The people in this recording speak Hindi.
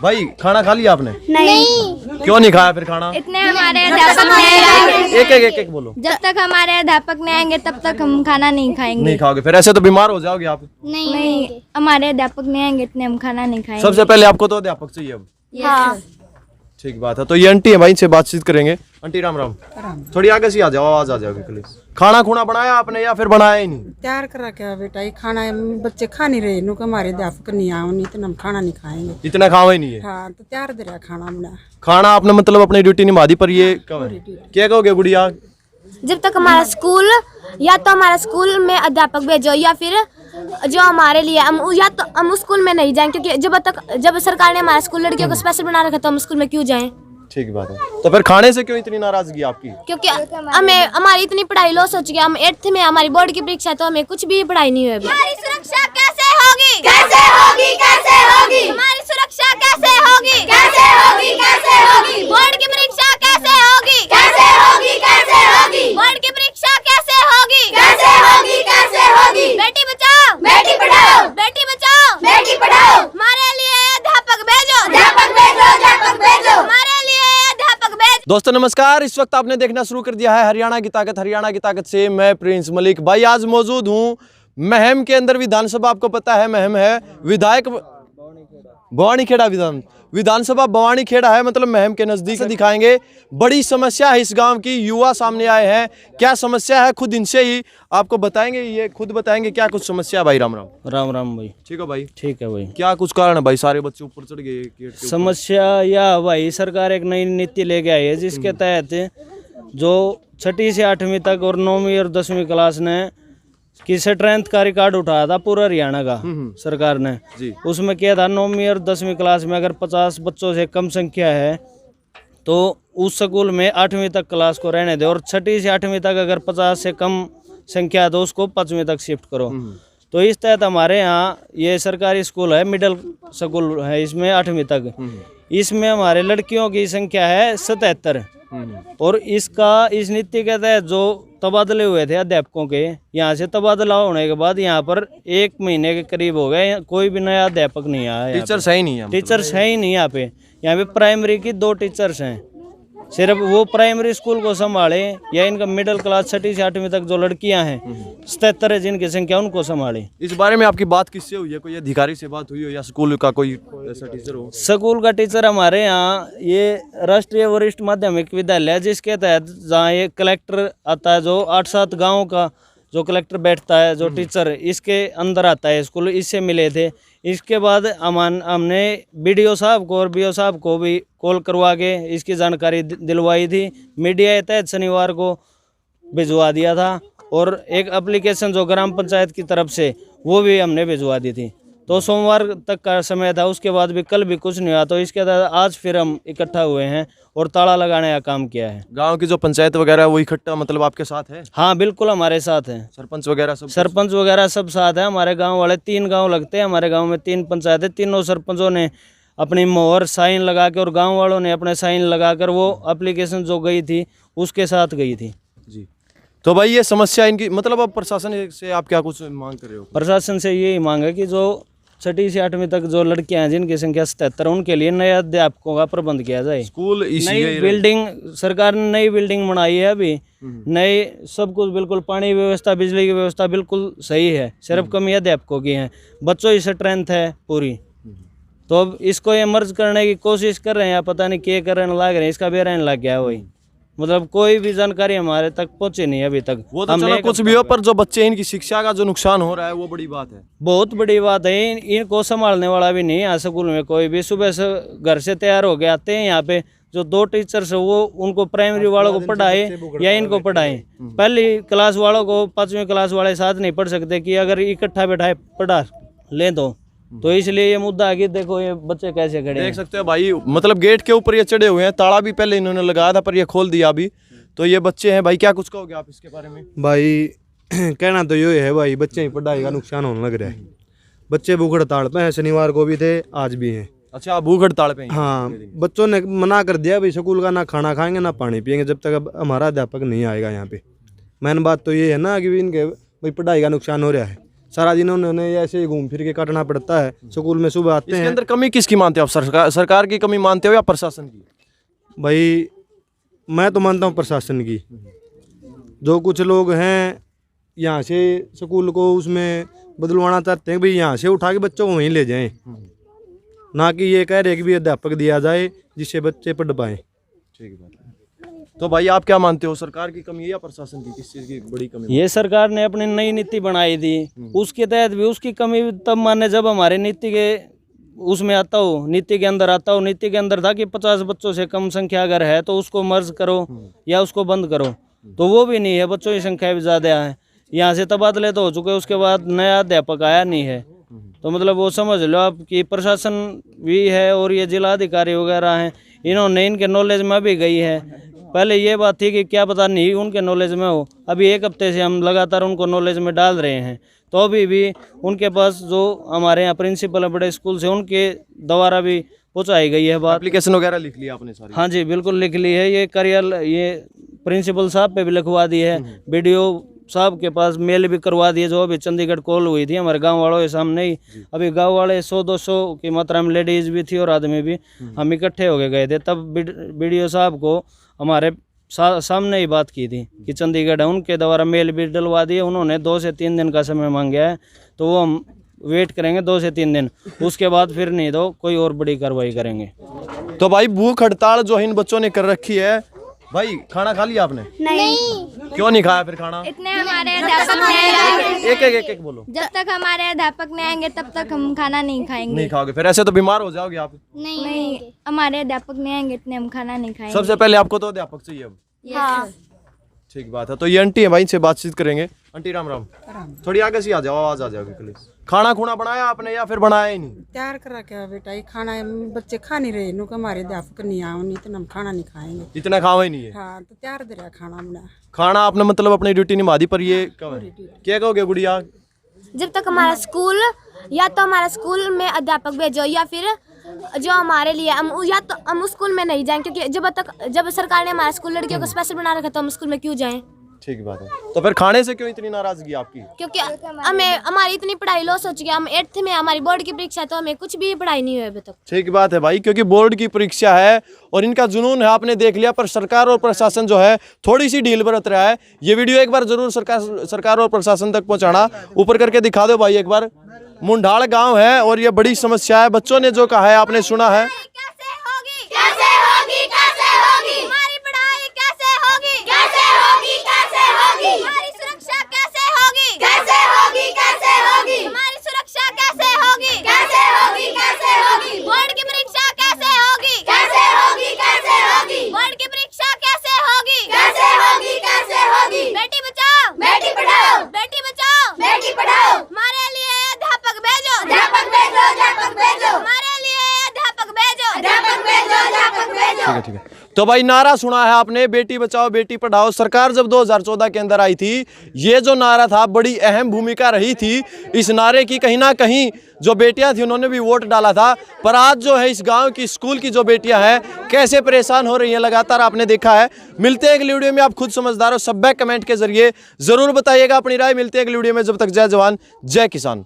भाई खाना खा लिया आपने? नहीं। क्यों नहीं खाया फिर खाना? इतने हमारे अध्यापक नहीं आएंगे। एक बोलो। जब तक हमारे अध्यापक नहीं आएंगे तब तक हम खाना नहीं खाएंगे। नहीं खाओगे फिर ऐसे तो बीमार हो जाओगे आप। नहीं, हमारे अध्यापक नहीं आएंगे इतने हम खाना नहीं खाएंगे। सबसे पहले आपको तो अध्यापक चाहिए अब। हाँ। ठीक बात है। तो ये आंटी है भाई, इनसे बातचीत करेंगे। आंटी राम राम। थोड़ी आगे से आ जाओ, आवाज आ जाओगी प्लीज। खाना खुना बनाया आपने या फिर बनाया ही नहीं? तैयार करा क्या बेटा, ये खाना बच्चे खा नहीं रहे, नुक हमारे अध्यापक नहीं आओ, नहीं तो हम खाना नहीं खाएंगे। इतना खावा ही नहीं है? हाँ, तो तैयार दे रहा खाना बना। खाना आपने मतलब अपनी ड्यूटी निभा दी, पर ये कब है? क्या कहोगे गुड़िया? जब तक हमारा स्कूल, या तो हमारा स्कूल में अध्यापक भेजो या फिर जो हमारे लिए या तो हम उस स्कूल में नहीं जाएं, क्योंकि जब सरकार ने हमारा स्कूल लड़कियों को स्पेशल बना रखा तो हम स्कूल में क्यों जाएं? ठीक बात है। तो फिर खाने से क्यों इतनी नाराजगी आपकी? क्योंकि हमें हमारी इतनी पढ़ाई लॉस हो चुकी है। हम 8th में, हमारी बोर्ड की परीक्षा है तो हमें कुछ भी पढ़ाई नहीं हुई अभी। हमारी सुरक्षा कैसे होगी? कैसे होगी? कैसे होगी? हमारी सुरक्षा कैसे होगी? कैसे होगी? कैसे होगी? बोर्ड की परीक्षा कैसे होगी? कैसे होगी? कैसे होगी? बोर्ड की परीक्षा कैसे होगी? कैसे होगी? कैसे होगी? बेटी बचाओ, बेटी पढ़ाओ, बेटी बचाओ, बेटी पढ़ाओ। हमारे लिए अध्यापक भेजो, अध्यापक भेजो, अध्यापक भेजो। हमारे लिए अध्यापक भेजो। दोस्तों नमस्कार, इस वक्त आपने देखना शुरू कर दिया है हरियाणा की ताकत। हरियाणा की ताकत से मैं प्रिंस मलिक भाई आज मौजूद हूँ महम के अंदर। विधानसभा आपको पता है महम है, विधायक भवानीखेड़ा विधानसभा भवानीखेड़ा है, मतलब महम के नजदीक से दिखाएंगे। बड़ी समस्या है इस गांव की, युवा सामने आए हैं। क्या समस्या है खुद इनसे ही आपको बताएंगे, ये खुद बताएंगे क्या कुछ समस्या है। भाई राम राम। राम राम भाई। ठीक है भाई। ठीक है भाई। क्या कुछ कारण है भाई, सारे बच्चे ऊपर चढ़ गए गेट के ऊपर? समस्या या भाई सरकार एक नई नीति लेके आई है जिसके तहत जो 6ठी से 8वीं तक और 9वीं और 10वीं क्लास ने की स्ट्रेंथ का रिकॉर्ड उठाया था पूरा हरियाणा का सरकार ने जी। उसमें क्या था, 9वीं और 10वीं क्लास में अगर 50 बच्चों से कम संख्या है तो उस स्कूल में 8वीं तक क्लास को रहने दे, और 6ठी से 8वीं तक अगर 50 से कम संख्या है तो उसको 5वीं तक शिफ्ट करो। तो इस तहत हमारे यहाँ ये सरकारी स्कूल है, मिडिल स्कूल है, इसमें 8वीं तक। इसमें हमारे लड़कियों की संख्या है 77, और इस नीति के तहत जो तबादले हुए थे अध्यापकों के, यहाँ से तबादला होने के बाद यहाँ पर 1 महीने के करीब हो गए, कोई भी नया अध्यापक नहीं आया। टीचर्स है ही नहीं है, टीचर्स है ही नहीं यहाँ पे प्राइमरी की 2 टीचर्स हैं, सिर्फ वो प्राइमरी स्कूल को संभाले या इनका मिडिल क्लास 6ठी से 8वीं तक जो लड़कियां हैं 77 है जिनकी संख्या, उनको संभाले। इस बारे में आपकी बात किससे हुई है? कोई अधिकारी से बात हुई हो या स्कूल का कोई ऐसा टीचर हो? स्कूल का टीचर हमारे यहाँ ये राष्ट्रीय वरिष्ठ माध्यमिक विद्यालय है, जिसके तहत जहाँ ये कलेक्टर आता है, जो 8-7 गाँव का जो कलेक्टर बैठता है, जो टीचर इसके अंदर आता है स्कूल, इससे मिले थे। इसके बाद हमने BDO साहब को और BO साहब को भी कॉल करवा के इसकी जानकारी दिलवाई थी। मीडिया के तहत शनिवार को भिजवा दिया था, और एक एप्लीकेशन जो ग्राम पंचायत की तरफ से वो भी हमने भिजवा दी थी। तो सोमवार तक का समय था, उसके बाद भी कल भी कुछ नहीं हुआ। तो इसके तहत आज फिर हम इकट्ठा हुए हैं और ताला लगाने का काम किया है। गांव की जो पंचायत वगैरह वो इकट्ठा मतलब आपके साथ है? हाँ बिल्कुल हमारे साथ है। सरपंच वगैरह सब? सरपंच वगैरह सब साथ है हमारे गांव वाले। 3 गांव लगते हैं हमारे गांव में, 3 पंचायतें। तीनों सरपंचों ने अपनी मोहर साइन लगा के और गांव वालों ने अपने साइन लगाकर वो एप्लीकेशन जो गई थी उसके साथ गई थी जी। तो भाई ये समस्या इनकी, मतलब अब प्रशासन से आप क्या कुछ मांग कर रहे हो? प्रशासन से यही मांग है कि जो 6ठी से 8वीं तक जो लड़कियां हैं जिनकी संख्या 77, उनके लिए नए अध्यापकों का प्रबंध किया जाए। स्कूल नई बिल्डिंग, सरकार ने नई बिल्डिंग बनाई है अभी, नई सब कुछ बिल्कुल, पानी की व्यवस्था, बिजली की व्यवस्था बिल्कुल सही है, सिर्फ कमी अध्यापकों की है। बच्चों की स्ट्रेंथ है पूरी, तो अब इसको ये मर्ज करने की कोशिश कर रहे हैं, पता नहीं क्या करने लग रहे हैं, इसका बेरा लग गया है वही। मतलब कोई भी जानकारी हमारे तक पहुंची नहीं अभी तक। वो तो चलो कुछ भी हो, पर जो बच्चे इनकी शिक्षा का जो नुकसान हो रहा है वो बड़ी बात है, बहुत बड़ी बात है। इनको संभालने वाला भी नहीं है स्कूल में कोई भी। सुबह से घर से तैयार हो के आते हैं यहाँ पे, जो 2 टीचर्स है वो उनको प्राइमरी वालों को पढ़ाए या इनको पढ़ाए। पहली क्लास वालों को 5वीं क्लास वाले साथ नहीं पढ़ सकते कि अगर इकट्ठा बैठाए पढ़ा लें तो इसलिए ये मुद्दा है कि देखो ये बच्चे कैसे खड़े देख सकते हो भाई, मतलब गेट के ऊपर ये चढ़े हुए हैं। ताला भी पहले इन्होंने लगाया था पर ये खोल दिया अभी। तो ये बच्चे हैं भाई, क्या कुछ कहोगे आप इसके बारे में? भाई कहना तो ये है भाई, बच्चे की पढ़ाई का नुकसान होने लग रहा है। बच्चे भूख हड़ताल पे हैं, शनिवार को भी थे, आज भी हैं। अच्छा, भूख हड़ताल पे हैं? हाँ, बच्चों ने मना कर दिया भाई, स्कूल का ना खाना खाएंगे ना पानी पियेंगे जब तक अब हमारा अध्यापक नहीं आएगा यहाँ पे। मेन बात तो ये है ना कि इनके भाई पढ़ाई का नुकसान हो रहा है। सारा दिन उन्होंने ऐसे ही घूम फिर के काटना पड़ता है। स्कूल में सुबह आते इसके हैं। अंदर कमी किसकी मानते हो आप? सरकार की कमी मानते हो या प्रशासन की? भाई मैं तो मानता हूँ प्रशासन की। जो कुछ लोग हैं यहाँ से स्कूल को उसमें बदलवाना चाहते हैं, भाई यहाँ से उठा के बच्चों को वहीं ले जाएं, ना कि ये कह रहे कि भी अध्यापक दिया जाए जिससे बच्चे पढ़ पाएँ। ठीक बात है। तो भाई आप क्या मानते हो, सरकार की कमी है या प्रशासन की? किस चीज़ की बड़ी कमी? ये सरकार ने अपनी नई नीति बनाई थी, उसके तहत भी उसकी कमी तब माने जब हमारे नीति के उसमें आता हो, नीति के अंदर आता हो। नीति के अंदर था कि 50 बच्चों से कम संख्या अगर है तो उसको मर्ज करो या उसको बंद करो, तो वो भी नहीं है, बच्चों की संख्या भी ज़्यादा है। यहाँ से तबादले तो हो चुके, उसके बाद नया अध्यापक आया नहीं है। तो मतलब वो समझ लो आप कि प्रशासन भी है और ये जिला अधिकारी वगैरह हैं, इन्होंने इनके नॉलेज में भी गई है। पहले ये बात थी कि क्या पता नहीं उनके नॉलेज में हो, अभी 1 हफ्ते से हम लगातार उनको नॉलेज में डाल रहे हैं, तो अभी भी उनके पास जो हमारे यहाँ प्रिंसिपल है बड़े स्कूल से, उनके द्वारा भी पहुँचाई गई है बात। एप्लीकेशन वगैरह लिख लिया आपने सारी? हाँ जी बिल्कुल लिख ली है। ये ये प्रिंसिपल साहब पे भी लिखवा दी है, BDO साहब के पास मेल भी करवा दिए। जो अभी चंडीगढ़ कॉल हुई थी हमारे गांव वालों के सामने ही, अभी गांव वाले 100-200 की मात्रा में लेडीज भी थी और आदमी भी, हम इकट्ठे हो गए थे। तब BDO साहब को हमारे सामने ही बात की थी कि चंडीगढ़ है, उनके द्वारा मेल भी डलवा दिए। उन्होंने 2 से 3 दिन का समय मांगा है, तो वो हम वेट करेंगे 2 से 3 दिन, उसके बाद फिर नहीं तो कोई और बड़ी कार्रवाई करेंगे। तो भाई भूख हड़ताल जो इन बच्चों ने कर रखी है, भाई खाना खा लिया आपने? नहीं। क्यों नहीं खाया फिर खाना? इतने हमारे अध्यापक नहीं आएंगे। एक बोलो। जब तक हमारे अध्यापक नहीं आएंगे तब तक हम खाना नहीं खाएंगे। नहीं खाओगे? फिर ऐसे तो बीमार हो जाओगे आप। नहीं, हमारे अध्यापक नहीं आएंगे इतने हम खाना नहीं खाएंगे। सबसे पहले आपको तो अध्यापक चाहिए अब। हाँ। ठीक बात है। तो ये आंटी है भाई, इनसे बातचीत करेंगे। आंटी राम राम, थोड़ी आगे से आ जाओ, आवाज आ जाओगी प्लीज। खाना खुना बनाया आपने या फिर बनाया ही नहीं? तैयार करा क्या बेटा, ये खाना बच्चे खा नहीं रहे, नुक हमारे अध्यापक नहीं आओ, नहीं तो हम खाना नहीं खाएंगे। इतना खावा ही नहीं है? हाँ, तो तैयार दे रहा खाना बना। खाना आपने मतलब अपनी ड्यूटी निभा दी, पर ये कब है? क्या कहोगे गुड़िया? जब तक हमारा स्कूल, या तो हमारा स्कूल में अध्यापक भेजो या फिर जो हमारे लिए या तो हम स्कूल में नहीं जाएं, क्योंकि जब सरकार ने हमारा स्कूल लड़कियों को स्पेशल बना रखा तो हम स्कूल में क्यों जाएं? ठीक बात है। तो फिर खाने से क्यों इतनी नाराजगी आपकी? क्योंकि हमारी इतनी पढ़ाई लॉस हो चुकी है। हम 8th में, हमारी बोर्ड की परीक्षा है, तो हमें कुछ भी पढ़ाई नहीं हुई अभी तक। ठीक बात है भाई, क्योंकि बोर्ड की परीक्षा है और इनका जुनून है, आपने देख लिया। पर सरकार और प्रशासन जो है थोड़ी सी ढील बरत रहा है। ये वीडियो एक बार जरूर सरकार और प्रशासन तक पहुंचाना। ऊपर करके दिखा दो भाई एक बार। मुंडाल गांव है और ये बड़ी समस्या है। बच्चों ने जो कहा है आपने सुना है। कैसे होगी, कैसे होगी, कैसे होगी हमारी पढ़ाई, कैसे होगी, कैसे होगी, कैसे होगी हमारी सुरक्षा, कैसे होगी, कैसे होगी, कैसे होगी हमारी सुरक्षा, कैसे होगी, कैसे होगी, कैसे होगी बोर्ड की परीक्षा, कैसे होगी, कैसे होगी, कैसे होगी बोर्ड की परीक्षा, कैसे होगी, कैसे होगी, कैसे होगी बेटी बचाओ, बेटी पढ़ाओ, बेटी बचाओ, बेटी पढ़ाओ हमारे लिए अध्यापक भेजो, अध्यापक भेजो, अध्यापक भेजो हमारे लिए अध्यापक भेजो, अध्यापक भेजो, अध्यापक भेजो। ठीक है। तो भाई नारा सुना है आपने, बेटी बचाओ बेटी पढ़ाओ। सरकार जब 2014 के अंदर आई थी, ये जो नारा था बड़ी अहम भूमिका रही थी इस नारे की। कहीं ना कहीं जो बेटियां थी उन्होंने भी वोट डाला था। पर आज जो है इस गांव की स्कूल की जो बेटियां हैं कैसे परेशान हो रही हैं लगातार आपने देखा है। मिलते हैं अगली वीडियो में, आप खुद समझदार हो। सब कमेंट के जरिए जरूर बताइएगा अपनी राय। मिलते हैं अगली वीडियो में, जब तक जय जवान जय किसान।